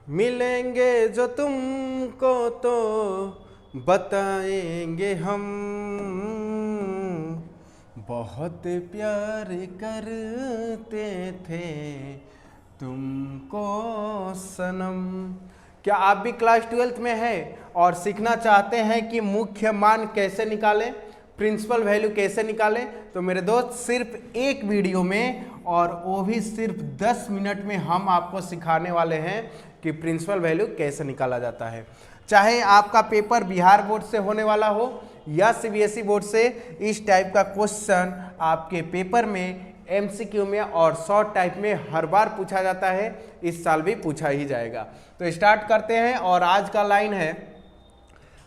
मिलेंगे जो तुमको तो बताएंगे हम, बहुत प्यार करते थे तुमको सनम। क्या आप भी क्लास 12th में हैं और सीखना चाहते हैं कि मुख्य मान कैसे निकालें, प्रिंसिपल वैल्यू कैसे निकालें? तो मेरे दोस्त सिर्फ एक वीडियो में और वो भी सिर्फ 10 मिनट में हम आपको सिखाने वाले हैं कि प्रिंसिपल वैल्यू कैसे निकाला जाता है। चाहे आपका पेपर बिहार बोर्ड से होने वाला हो या सीबीएसई बोर्ड से, इस टाइप का क्वेश्चन आपके पेपर में एमसीक्यू में और शॉर्ट टाइप में हर बार पूछा जाता है, इस साल भी पूछा ही जाएगा। तो स्टार्ट करते हैं। और आज का लाइन है,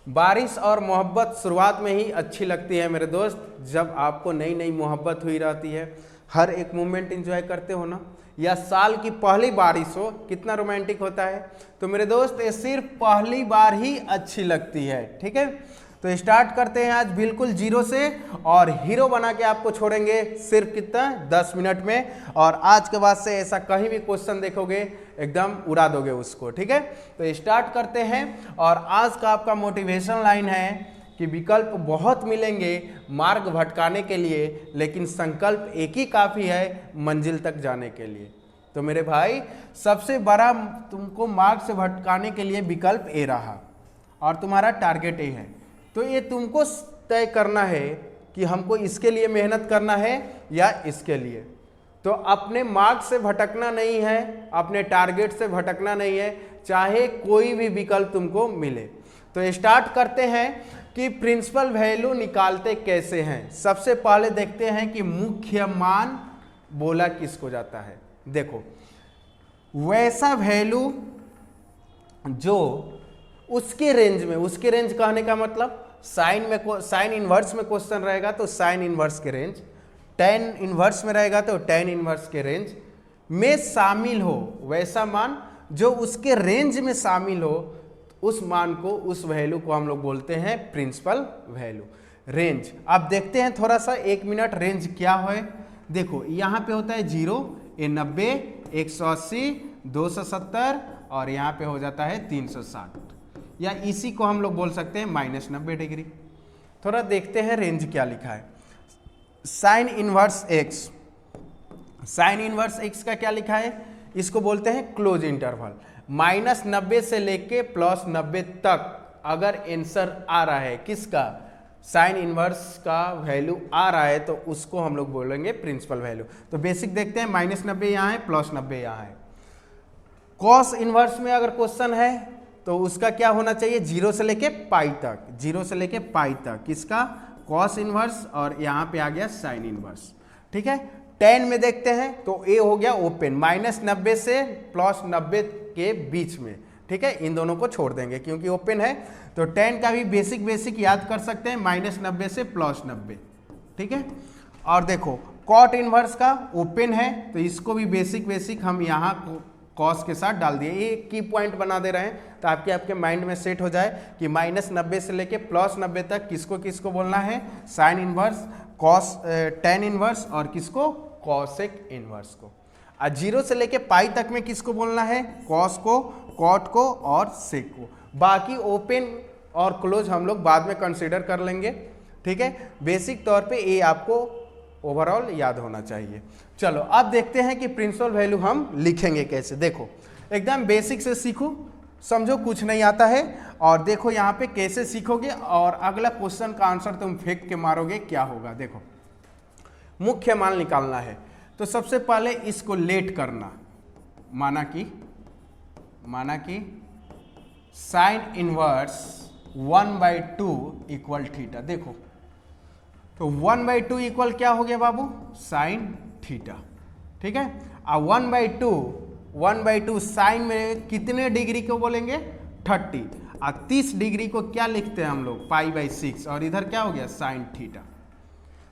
बारिश और मोहब्बत शुरुआत में ही अच्छी लगती है मेरे दोस्त। जब आपको नई नई मोहब्बत हुई रहती है, हर एक मोमेंट एंजॉय करते हो ना, या साल की पहली बारिश हो, कितना रोमांटिक होता है। तो मेरे दोस्त ये सिर्फ पहली बार ही अच्छी लगती है, ठीक है। तो स्टार्ट करते हैं आज बिल्कुल जीरो से, और हीरो बना के आपको छोड़ेंगे सिर्फ कितना 10 मिनट में। और आज के बाद से ऐसा कहीं भी क्वेश्चन देखोगे एकदम उड़ा दोगे उसको, ठीक है। तो स्टार्ट करते हैं। और आज का आपका मोटिवेशन लाइन है कि विकल्प बहुत मिलेंगे मार्ग भटकाने के लिए, लेकिन संकल्प एक ही काफ़ी है मंजिल तक जाने के लिए। तो मेरे भाई, सबसे बड़ा तुमको मार्ग से भटकाने के लिए विकल्प ए रहा और तुम्हारा टारगेट ए है। तो ये तुमको तय करना है कि हमको इसके लिए मेहनत करना है या इसके लिए। तो अपने मार्ग से भटकना नहीं है, अपने टारगेट से भटकना नहीं है, चाहे कोई भी विकल्प तुमको मिले। तो स्टार्ट करते हैं कि प्रिंसिपल वैल्यू निकालते कैसे हैं। सबसे पहले देखते हैं कि मुख्य मान बोला किसको जाता है। देखो, वैसा वैल्यू जो उसके रेंज में, उसके रेंज कहने का मतलब साइन इनवर्स में क्वेश्चन रहेगा तो साइन इनवर्स के रेंज, टेन इनवर्स में रहेगा तो टेन इनवर्स के रेंज में शामिल हो, वैसा मान जो उसके रेंज में शामिल हो, उस मान को, उस वैल्यू को हम लोग बोलते हैं प्रिंसिपल वैल्यू। रेंज अब देखते हैं थोड़ा सा, 1 मिनट रेंज क्या है। देखो यहाँ पे होता है 0, 90, 180, 270 और यहाँ पे हो जाता है 360, या इसी को हम लोग बोल सकते हैं -90 डिग्री। थोड़ा देखते हैं रेंज क्या लिखा है। Sine inverse x, sine inverse x का क्या लिखा है, इसको बोलते हैं क्लोज इंटरवल। -90 से लेके +90 तक अगर आंसर आ रहा है किसका, साइन इनवर्स का वैल्यू आ रहा है, तो उसको हम लोग बोलेंगे प्रिंसिपल वैल्यू। तो बेसिक देखते हैं, -90 यहाँ है, +90 यहाँ है। कॉस इनवर्स में अगर क्वेश्चन है तो उसका क्या होना चाहिए, 0 से लेके पाई तक, 0 से लेके पाई तक किसका, कॉस इनवर्स, और यहाँ पे आ गया साइन इनवर्स, ठीक है। 10 में देखते हैं तो ए हो गया ओपन, -90 से +90 के बीच में, ठीक है। इन दोनों को छोड़ देंगे क्योंकि ओपन है। तो 10 का भी बेसिक याद कर सकते हैं, -90 से +90, ठीक है। और देखो कॉट इनवर्स का ओपन है, तो इसको भी बेसिक हम यहाँ कॉस के साथ डाल दिए। ये की पॉइंट बना दे रहे हैं तो आपके माइंड में सेट हो जाए कि -90 से लेके +90 तक किसको किसको बोलना है, sine inverse, cos, tan inverse और किसको, कॉसेक इनवर्स को। और 0 से लेके पाई तक में किसको बोलना है, कॉस को, कॉट को और सेक को। बाकी ओपन और क्लोज हम लोग बाद में कंसीडर कर लेंगे, ठीक है। बेसिक तौर पे ये आपको ओवरऑल याद होना चाहिए। चलो अब देखते हैं कि प्रिंसिपल वैल्यू हम लिखेंगे कैसे। देखो एकदम बेसिक से सीखो, समझो कुछ नहीं आता है, और देखो यहाँ पे कैसे सीखोगे, और अगला क्वेश्चन का आंसर तुम फेंक के मारोगे, क्या होगा। देखो मुख्य मान निकालना है, तो सबसे पहले इसको लेट करना, माना कि साइन इनवर्स 1/2 इक्वल थीटा। देखो तो 1/2 इक्वल क्या हो गया बाबू, साइन थीटा, ठीक है। अब 1/2 साइन में कितने डिग्री को बोलेंगे, 30, और 30 डिग्री को क्या लिखते हैं हम लोग, π/6, और इधर क्या हो गया, sine theta.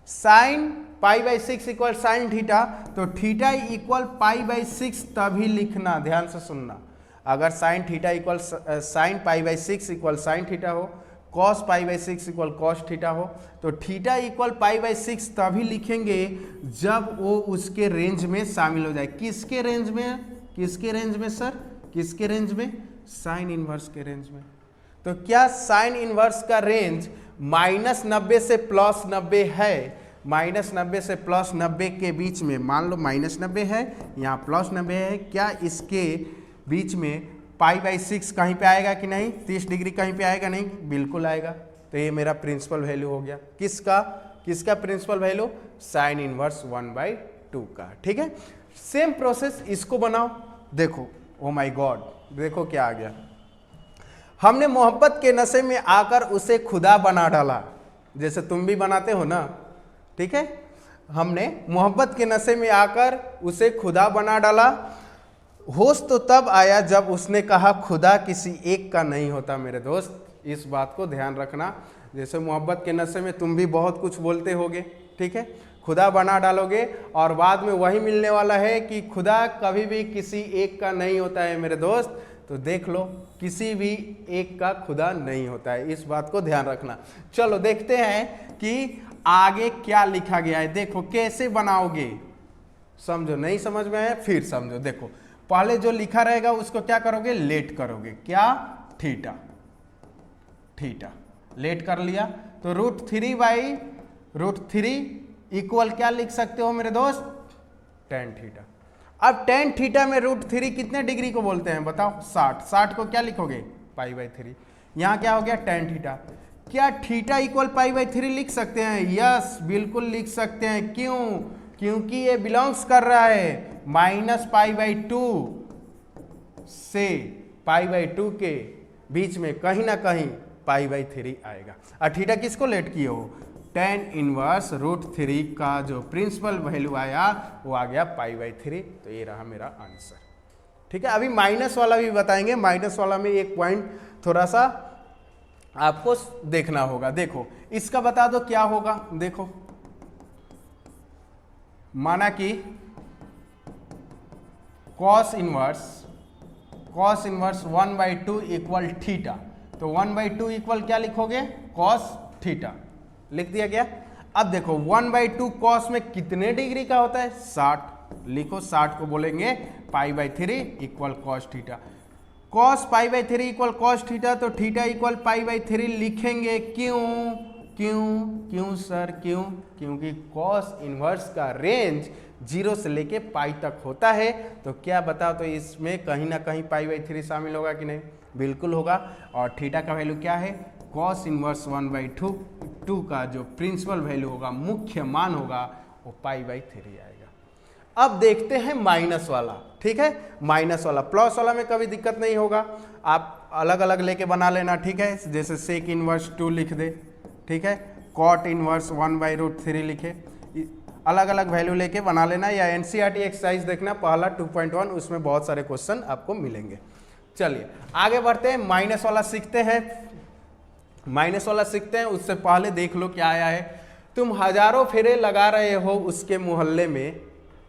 Sine π/6 equal sine theta, तो थीटा इक्वल π/6 तभी लिखना, ध्यान से सुनना। अगर sine theta equal sine π/6 equal sine theta हो, कॉस π/6 इक्वल कॉस थीटा हो, तो थीटा इक्वल π/6 तभी लिखेंगे जब वो उसके रेंज में शामिल हो जाए। किसके रेंज में सर, किसके रेंज में? साइन इनवर्स के रेंज में। तो क्या साइन इनवर्स का रेंज -90 से +90 है? -90 से +90 के बीच में, मान लो -90 है, यहाँ +90 है, क्या इसके बीच में π/6 कहीं पे आएगा कि नहीं? 30 डिग्री कहीं पे आएगा? नहीं, बिल्कुल आएगा। तो ये मेरा प्रिंसिपल वैल्यू हो गया। किसका प्रिंसिपल वैल्यू? साइन इनवर्स 1/2 का। ठीक है, सेम प्रोसेस इसको बनाओ। देखो, ओ माय गॉड, देखो क्या आ गया। हमने मोहब्बत के नशे में आकर उसे खुदा बना डाला, जैसे तुम भी बनाते हो ना। ठीक है, हमने मोहब्बत के नशे में आकर उसे खुदा बना डाला। होश तो तब आया जब उसने कहा खुदा किसी एक का नहीं होता। मेरे दोस्त, इस बात को ध्यान रखना। जैसे मोहब्बत के नशे में तुम भी बहुत कुछ बोलते होगे, ठीक है, खुदा बना डालोगे और बाद में वही मिलने वाला है कि खुदा कभी भी किसी एक का नहीं होता है। मेरे दोस्त, तो देख लो, किसी भी एक का खुदा नहीं होता है, इस बात को ध्यान रखना। चलो देखते हैं कि आगे क्या लिखा गया है। देखो कैसे बनाओगे, समझो। नहीं समझ में आया फिर समझो। देखो, पहले जो लिखा रहेगा उसको क्या करोगे? लेट करोगे। क्या? थीटा। लेट कर लिया तो √3/√3 इक्वल क्या लिख सकते हो मेरे दोस्त? tan theta. अब tan थीटा में √3 कितने डिग्री को बोलते हैं बताओ? 60 को क्या लिखोगे? π/3। यहाँ क्या हो गया? tan theta. क्या थीटा इक्वल π/3 लिख सकते हैं? यस, बिल्कुल लिख सकते हैं। क्यों? क्योंकि ये बिलोंग्स कर रहा है -π/2 से π/2 के बीच में कहीं ना कहीं π/3 आएगा। और थीटा किसको लेट किए हो? tan इनवर्स √3 का जो प्रिंसिपल वैल्यू आया वो आ गया π/3। तो ये रहा मेरा आंसर। ठीक है, अभी माइनस वाला भी बताएंगे। माइनस वाला में एक पॉइंट थोड़ा सा आपको देखना होगा। देखो, इसका बता दो क्या होगा। देखो, माना कि cos इनवर्स 1/2 इक्वल थीटा। तो 1/2 इक्वल क्या लिखोगे? cos theta. लिख दिया गया। अब देखो 1/2 cos में कितने डिग्री का होता है? 60। लिखो, 60 को बोलेंगे π/3 equal cos theta. cos π/3 equal cos theta, तो थीटा इक्वल π/3 लिखेंगे। क्यों सर, क्यों? क्योंकि cos इनवर्स का रेंज 0 से लेके पाई तक होता है। तो क्या बताओ, तो इसमें कहीं ना कहीं π/3 शामिल होगा कि नहीं? बिल्कुल होगा। और थीटा का वैल्यू क्या है? cos इनवर्स 1/2 का जो प्रिंसिपल वैल्यू होगा, मुख्य मान होगा, वो π/3 आएगा। अब देखते हैं माइनस वाला। ठीक है, माइनस वाला। प्लस वाला में कभी दिक्कत नहीं होगा, आप अलग अलग लेके बना लेना। ठीक है, जैसे सेक इनवर्स 2 लिख दे। ठीक है, कॉट इनवर्स 1/√3 लिखे। अलग अलग वैल्यू लेके बना लेना, या एनसीईआरटी एक्सरसाइज देखना पहला 2.1, उसमें बहुत सारे क्वेश्चन आपको मिलेंगे। चलिए आगे बढ़ते हैं, माइनस वाला सीखते हैं। उससे पहले देख लो क्या आया है। तुम हजारों फेरे लगा रहे हो उसके मोहल्ले में,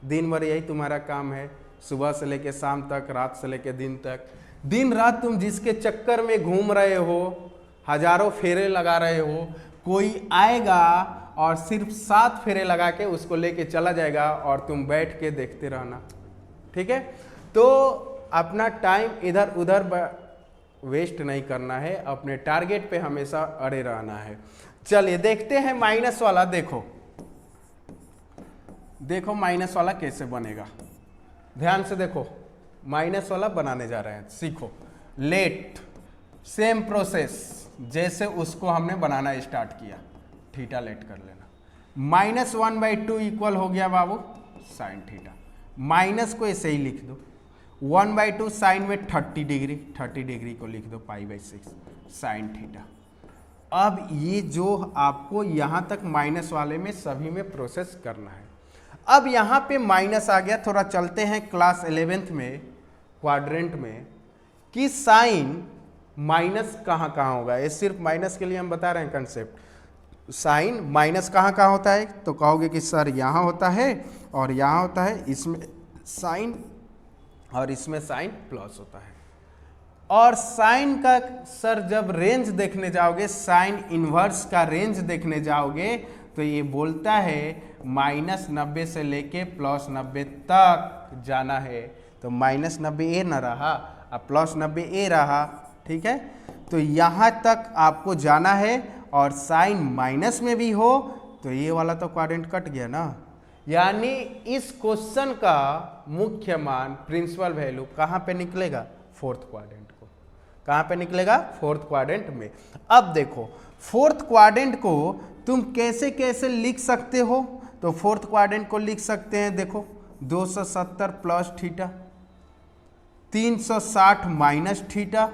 दिन भर यही तुम्हारा काम है, सुबह से लेके शाम तक, रात से लेके दिन तक। दिन रात तुम जिसके चक्कर में घूम रहे हो, हजारों फेरे लगा रहे हो, कोई आएगा और सिर्फ 7 फेरे लगा के उसको लेके चला जाएगा और तुम बैठ के देखते रहना। ठीक है, तो अपना टाइम इधर उधर वेस्ट नहीं करना है, अपने टारगेट पे हमेशा अड़े रहना है। चलिए देखते हैं माइनस वाला। देखो माइनस वाला कैसे बनेगा, ध्यान से देखो। माइनस वाला बनाने जा रहे हैं, सीखो। लेट, सेम प्रोसेस जैसे उसको हमने बनाना स्टार्ट किया। थीटा लेट कर लेना। -1/2 इक्वल हो गया बाबू साइन थीटा। माइनस को ऐसे ही लिख दो। 1/2 साइन में 30 डिग्री को लिख दो π/6 साइन थीटा। अब ये जो आपको यहाँ तक माइनस वाले में सभी में प्रोसेस करना है। अब यहाँ पे माइनस आ गया। थोड़ा चलते हैं क्लास 11th में क्वाड्रेंट में कि साइन माइनस कहाँ होगा। ये सिर्फ माइनस के लिए हम बता रहे हैं कंसेप्ट। साइन माइनस कहाँ होता है, तो कहोगे कि सर यहाँ होता है और यहाँ होता है, इसमें साइन और इसमें साइन प्लस होता है। और साइन का सर जब रेंज देखने जाओगे, साइन इनवर्स का रेंज देखने जाओगे, तो ये बोलता है -90 से लेके +90 तक जाना है। तो -90 ये न रहा अब प्लस 90 ए रहा, ठीक है। तो यहाँ तक आपको जाना है और साइन माइनस में भी हो तो ये वाला तो क्वाड्रेंट कट गया ना, यानी इस क्वेश्चन का मुख्य मान प्रिंसिपल वैल्यू कहाँ पे निकलेगा, फोर्थ क्वाड्रेंट को। कहाँ पे निकलेगा, फोर्थ क्वाड्रेंट में। अब देखो फोर्थ क्वाड्रेंट को तुम कैसे कैसे लिख सकते हो, तो फोर्थ क्वाड्रेंट को लिख सकते हैं, देखो 270 plus theta, 360 minus theta,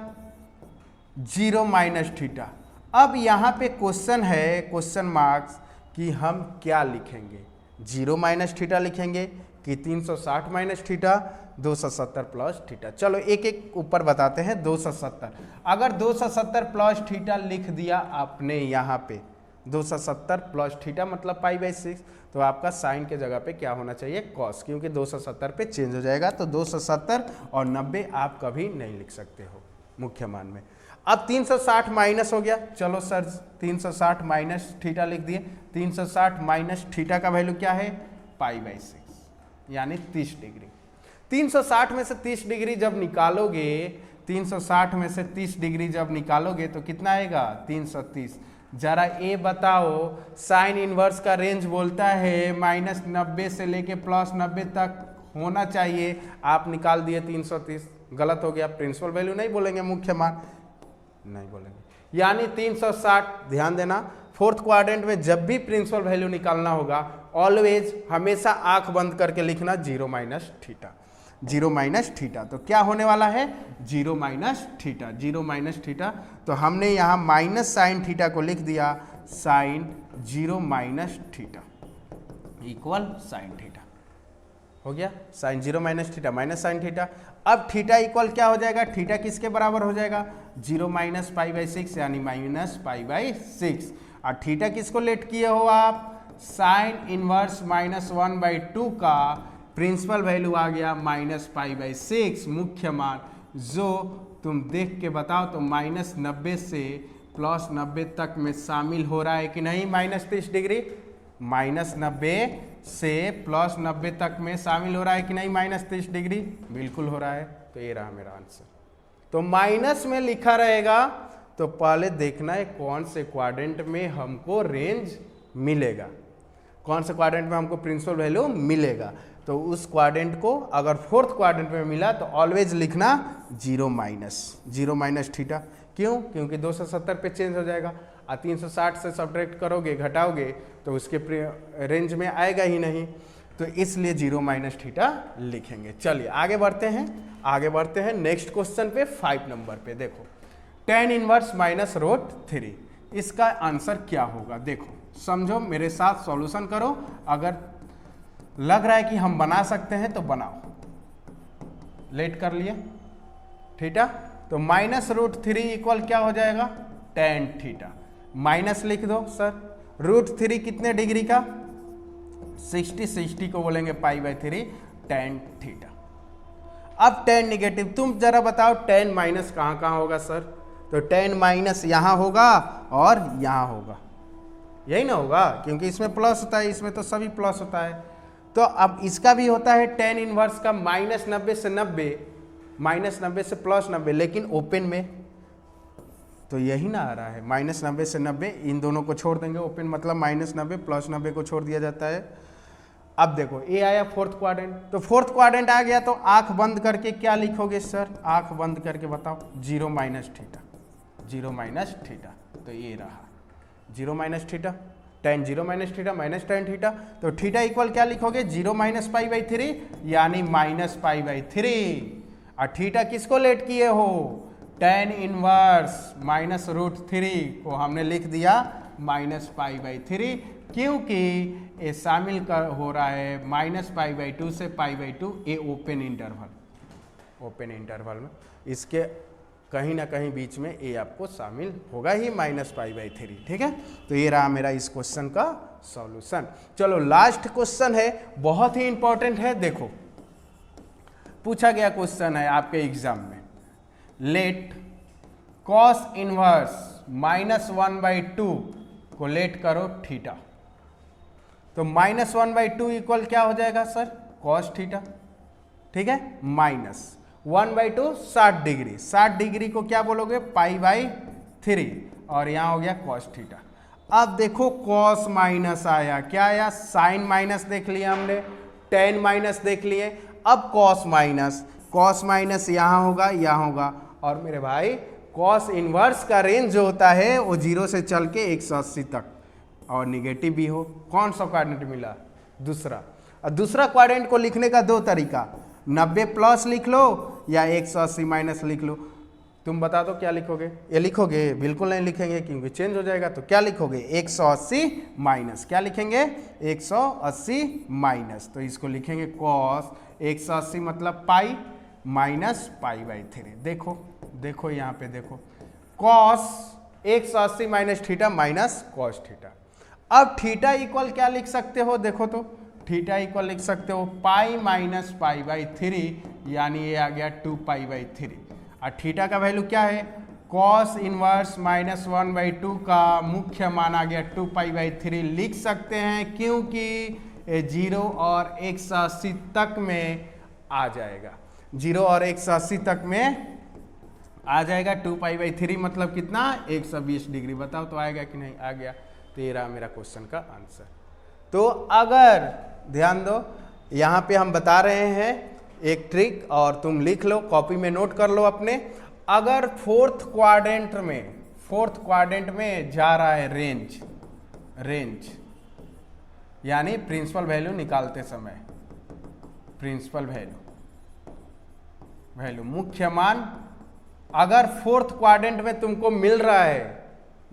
0 minus theta. अब यहाँ पे क्वेश्चन है, क्वेश्चन मार्क्स, कि हम क्या लिखेंगे, 0 माइनस थीटा लिखेंगे कि 360 माइनस थीटा, 270 प्लस थीटा। चलो एक एक ऊपर बताते हैं। 270, अगर 270 प्लस थीटा लिख दिया आपने यहाँ पे, 270 प्लस थीटा मतलब π/6, तो आपका साइन के जगह पे क्या होना चाहिए, कॉस, क्योंकि 270 पे चेंज हो जाएगा। तो 270 और 90 आप कभी नहीं लिख सकते हो मुख्य मान में। अब 360 माइनस हो गया, चलो सर 360 माइनस थीटा लिख दिए। 360 माइनस थीटा का वैल्यू क्या है, π/6 यानी 30 डिग्री। 360 में से 30 डिग्री जब निकालोगे, 360 में से 30 डिग्री जब निकालोगे तो कितना आएगा, 330। जरा ये बताओ, साइन इनवर्स का रेंज बोलता है -90 से लेके +90 तक होना चाहिए, आप निकाल दिए 330, गलत हो गया। प्रिंसिपल वैल्यू नहीं बोलेंगे, मुख्य मान नहीं बोलेंगे, यानी 360। ध्यान देना, फोर्थ क्वाड्रेंट में जब भी प्रिंसिपल वैल्यू निकालना होगा, ऑलवेज हमेशा आंख बंद करके लिखना 0 माइनस थीटा, 0 माइनस थीटा। तो क्या होने वाला है, 0 माइनस थीटा, 0 माइनस थीटा। तो हमने यहाँ माइनस साइन थीटा को लिख दिया, sine 0 minus theta equal sine theta, हो गया। Sine 0 minus theta minus sine theta. अब थीटा इक्वल क्या हो जाएगा, थीटा किसके बराबर हो जाएगा, 0 माइनस π/6 यानी माइनस π/6। और थीटा किसको लेट किए हो आप, साइन इनवर्स -1/2 का प्रिंसिपल वैल्यू आ गया -π/6 मुख्य मान, जो तुम देख के बताओ तो -90 से +90 तक में शामिल हो रहा है कि नहीं, -30 डिग्री, -90 से +90 तक में शामिल हो रहा है कि नहीं, -30 डिग्री, बिल्कुल हो रहा है। तो ये रहा मेरा आंसर। तो माइनस में लिखा रहेगा तो पहले देखना है कौन से क्वाड्रेंट में हमको रेंज मिलेगा, कौन से क्वाड्रेंट में हमको प्रिंसिपल वैल्यू मिलेगा। तो उस क्वाड्रेंट को अगर फोर्थ क्वाड्रेंट में मिला तो ऑलवेज लिखना 0 माइनस थीटा। क्यों, क्योंकि 270 पे चेंज हो जाएगा और 360 से सब्ट्रैक्ट करोगे, घटाओगे तो उसके रेंज में आएगा ही नहीं, तो इसलिए 0 माइनस थीटा लिखेंगे। चलिए आगे बढ़ते हैं नेक्स्ट क्वेश्चन पे, 5 नंबर पे। देखो tan इनवर्स -√3, इसका आंसर क्या होगा, देखो समझो, मेरे साथ सॉल्यूशन करो। अगर लग रहा है कि हम बना सकते हैं तो बनाओ। लेट कर लिए थीटा, तो -√3 इक्वल क्या हो जाएगा, tan थीटा। माइनस लिख दो सर, √3 कितने डिग्री का, 60 को बोलेंगे π/3 tan थीटा। अब tan निगेटिव, तुम जरा बताओ tan माइनस कहाँ कहाँ होगा सर, तो tan माइनस यहाँ होगा और यहाँ होगा, यही ना होगा, क्योंकि इसमें प्लस होता है, इसमें तो सभी प्लस होता है। तो अब इसका भी होता है tan इनवर्स का -90 से 90, -90 से +90, लेकिन ओपन में तो यही ना आ रहा है, -90 से 90, इन दोनों को छोड़ देंगे, ओपन मतलब -90 +90 को छोड़ दिया जाता है। अब देखो ये आया फोर्थ क्वाड्रेंट, तो फोर्थ क्वाड्रेंट आ गया तो आंख बंद करके क्या लिखोगे सर, आंख बंद करके बताओ, 0 माइनस थीटा, 0 माइनस थीटा। तो ये रहा 0 minus theta, tan 0 minus theta minus tan theta. तो थीटा इक्वल क्या लिखोगे, 0 माइनस π/3 यानी -π/3। और थीटा किसको लेट किए हो, tan इनवर्स -√3 को हमने लिख दिया -π/3, क्योंकि ये शामिल हो रहा है -π/2 से π/2, ये ओपन इंटरवल में, इसके कहीं ना कहीं बीच में ये आपको शामिल होगा ही -π/3, ठीक है। तो ये रहा मेरा इस क्वेश्चन का सॉल्यूशन। चलो लास्ट क्वेश्चन है, बहुत ही इंपॉर्टेंट है। देखो पूछा गया क्वेश्चन है आपके एग्जाम में, लेट cos इनवर्स -1/2 को लेट करो थीटा, तो -1/2 इक्वल क्या हो जाएगा सर, cos थीटा, ठीक है, माइनस 1/2 60 डिग्री, 60 डिग्री को क्या बोलोगे π/3 और यहाँ हो गया कॉस थीटा। अब देखो कॉस माइनस आया, क्या आया साइन माइनस देख लिया हमने, टेन माइनस देख लिए, अब कॉस माइनस यहाँ होगा यहाँ होगा, और मेरे भाई कॉस इनवर्स का रेंज जो होता है वो 0 से चल के 180 तक और निगेटिव भी हो। कौन सा क्वाड्रेंट मिला, दूसरा। और दूसरा क्वाड्रेंट को लिखने का दो तरीका, 90 प्लस लिख लो या 180 माइनस लिख लो। तुम बता दो क्या लिखोगे, ये लिखोगे, बिल्कुल नहीं लिखेंगे क्योंकि चेंज हो जाएगा। तो क्या लिखोगे 180 माइनस, क्या लिखेंगे 180 माइनस, तो इसको लिखेंगे कॉस 180 मतलब पाई माइनस π/3। देखो देखो यहाँ पे देखो cos 180 minus theta minus cos theta. अब थीटा इक्वल क्या लिख सकते हो, देखो तो थीटा इक्वल लिख सकते हो पाई माइनस π/3, यानी ये आ गया 2π/3। और थीटा का वैल्यू क्या है, कॉस इनवर्स माइनस 1/2 का मुख्य मान आ गया 2π/3 लिख सकते हैं, क्योंकि 0 और 180 तक में आ जाएगा, 0 और 180 तक में आ जाएगा। 2π/3 मतलब कितना 120 डिग्री, बताओ तो आएगा कि नहीं, आ गया। तो ये रहा मेरा क्वेश्चन का आंसर। तो अगर ध्यान दो, यहाँ पे हम बता रहे हैं एक ट्रिक और तुम लिख लो, कॉपी में नोट कर लो अपने। अगर फोर्थ क्वाड्रेंट में जा रहा है रेंज यानी प्रिंसिपल वैल्यू निकालते समय, प्रिंसिपल वैल्यू मुख्य मान अगर फोर्थ क्वाड्रेंट में तुमको मिल रहा है,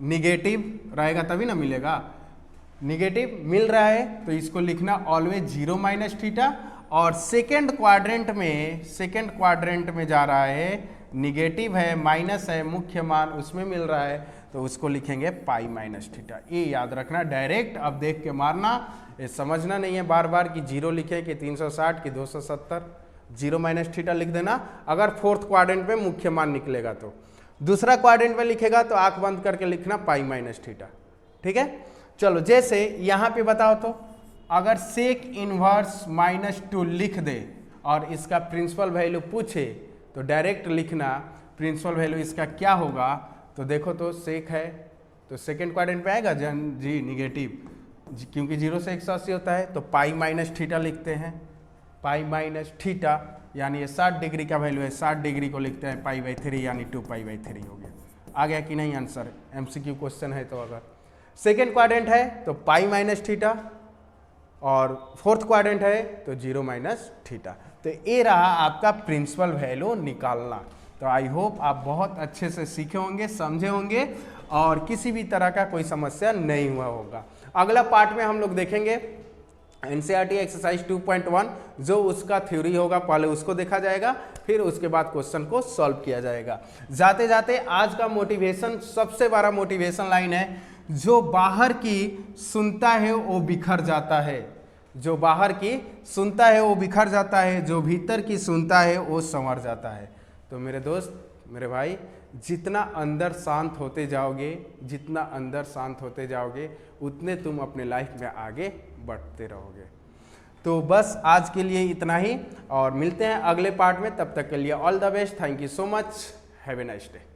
निगेटिव रहेगा तभी ना मिलेगा, निगेटिव मिल रहा है तो इसको लिखना ऑलवेज 0 माइनस थीटा। और सेकेंड क्वाड्रेंट में जा रहा है, निगेटिव है, माइनस है, मुख्य मान उसमें मिल रहा है तो उसको लिखेंगे पाई माइनस थीटा। ये याद रखना, डायरेक्ट अब देख के मारना, ये समझना नहीं है बार बार कि 0 लिखे कि 360 कि 270, 0 माइनस थीटा लिख देना अगर फोर्थ क्वाड्रेंट में मुख्य मान निकलेगा तो। दूसरा क्वाड्रेंट में लिखेगा तो आंख बंद करके लिखना पाई माइनस थीटा, ठीक है। चलो जैसे यहाँ पे बताओ तो, अगर सेक इनवर्स -2 लिख दे और इसका प्रिंसिपल वैल्यू पूछे तो डायरेक्ट लिखना प्रिंसिपल वैल्यू इसका क्या होगा। तो देखो तो सेक है तो सेकेंड क्वाड्रेंट में आएगा जी निगेटिव, क्योंकि 0 से 180 होता है, तो पाई माइनस थीटा लिखते हैं, पाई माइनस थीटा यानी ये 60 डिग्री का वैल्यू है, 60 डिग्री को लिखते हैं π/3 यानी 2π/3 हो गया। आ गया कि नहीं आंसर, MCQ क्वेश्चन है। तो अगर सेकेंड क्वाड्रेंट है तो पाई माइनस थीटा और फोर्थ क्वाड्रेंट है तो 0 माइनस थीटा। तो ये रहा आपका प्रिंसिपल वैल्यू निकालना। तो आई होप आप बहुत अच्छे से सीखे होंगे, समझे होंगे और किसी भी तरह का कोई समस्या नहीं हुआ होगा। अगला पार्ट में हम लोग देखेंगे NCERT एक्सरसाइज 2.1, जो उसका थ्योरी होगा पहले उसको देखा जाएगा, फिर उसके बाद क्वेश्चन को सॉल्व किया जाएगा। जाते जाते आज का मोटिवेशन, सबसे बड़ा मोटिवेशन लाइन है, जो बाहर की सुनता है वो बिखर जाता है, जो बाहर की सुनता है वो बिखर जाता है, जो भीतर की सुनता है वो संवर जाता है। तो मेरे दोस्त, मेरे भाई, जितना अंदर शांत होते जाओगे उतने तुम अपने लाइफ में आगे बढ़ते रहोगे। तो बस आज के लिए इतना ही और मिलते हैं अगले पार्ट में। तब तक के लिए all the best, thank you so much, have a nice day.